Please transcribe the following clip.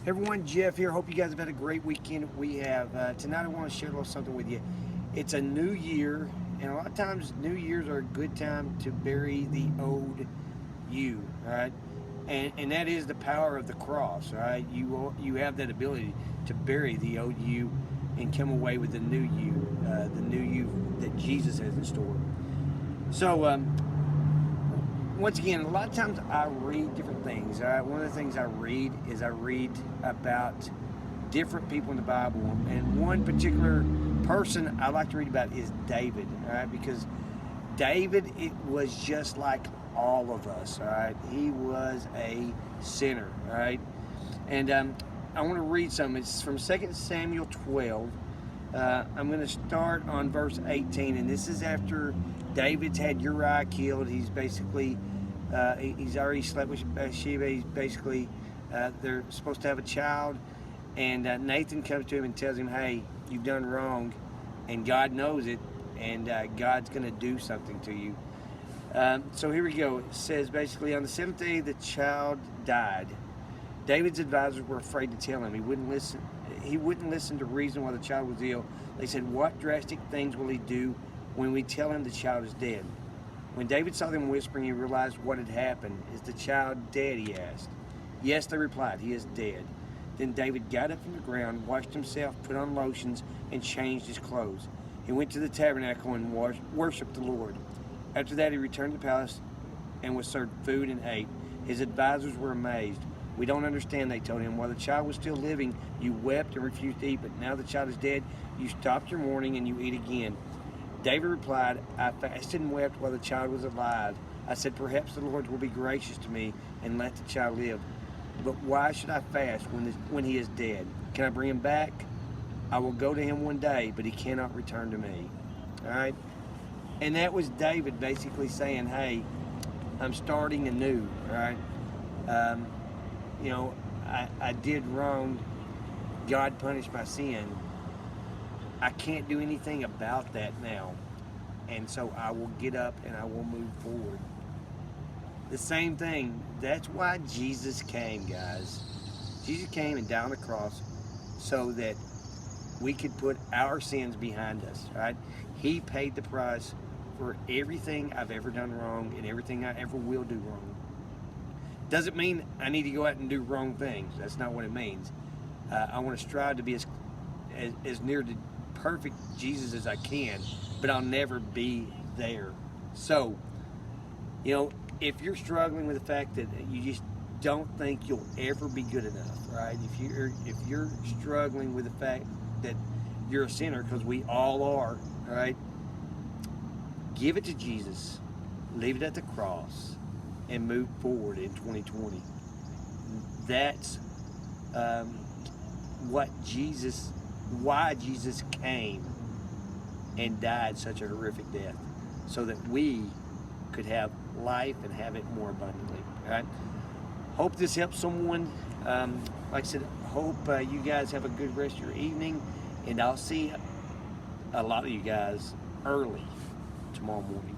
Everyone, Jeff here. Hope you guys have had a great weekend. We have. Tonight I want to share a little something with you. It's a new year, and a lot of times New Year's are a good time to bury the old you, right? And that is the power of the cross, right? You have that ability to bury the old you and come away with the new you that Jesus has in store. So, once again, a lot of times I read different things. One of the things I read is I read about different people in the Bible, and one particular person I like to read about is David. All right, because David, it was just like all of us. All right, he was a sinner. All right, and I want to read some. It's from 2 Samuel 12. I'm going to start on verse 18, and this is after David's had Uriah killed. He's already slept with Bathsheba. He's basically, they're supposed to have a child, and Nathan comes to him and tells him, hey, you've done wrong, and God knows it, and God's going to do something to you. So here we go. It says basically, on the seventh day the child died. David's advisors were afraid to tell him. He wouldn't listen to reason why the child was ill. They said, what drastic things will he do when we tell him the child is dead? When David saw them whispering, he realized what had happened. Is the child dead? He asked. Yes, they replied, he is dead. Then David got up from the ground, washed himself, put on lotions, and changed his clothes. He went to the tabernacle and worshipped the Lord. After that, he returned to the palace and was served food and ate. His advisors were amazed. We don't understand, they told him. While the child was still living, you wept and refused to eat, but now the child is dead, you stopped your mourning and you eat again. David replied, I fasted and wept while the child was alive. I said, perhaps the Lord will be gracious to me and let the child live. But why should I fast when he is dead? Can I bring him back? I will go to him one day, but he cannot return to me. All right? And that was David basically saying, hey, I'm starting anew. All right? I did wrong. God punished my sin. I can't do anything about that now. And so I will get up and I will move forward. The same thing. That's why Jesus came, guys. Jesus came and died on the cross so that we could put our sins behind us, right? He paid the price for everything I've ever done wrong and everything I ever will do wrong. Doesn't mean I need to go out and do wrong things. That's not what it means. I want to strive to be as near to perfect Jesus as I can, but I'll never be there. So, if you're struggling with the fact that you just don't think you'll ever be good enough, right? If you're struggling with the fact that you're a sinner, because we all are, right? Give it to Jesus, leave it at the cross, and move forward in 2020. That's why Jesus came and died such a horrific death, so that we could have life and have it more abundantly. All right. Hope this helps someone. Like I said, hope you guys have a good rest of your evening, and I'll see a lot of you guys early tomorrow morning.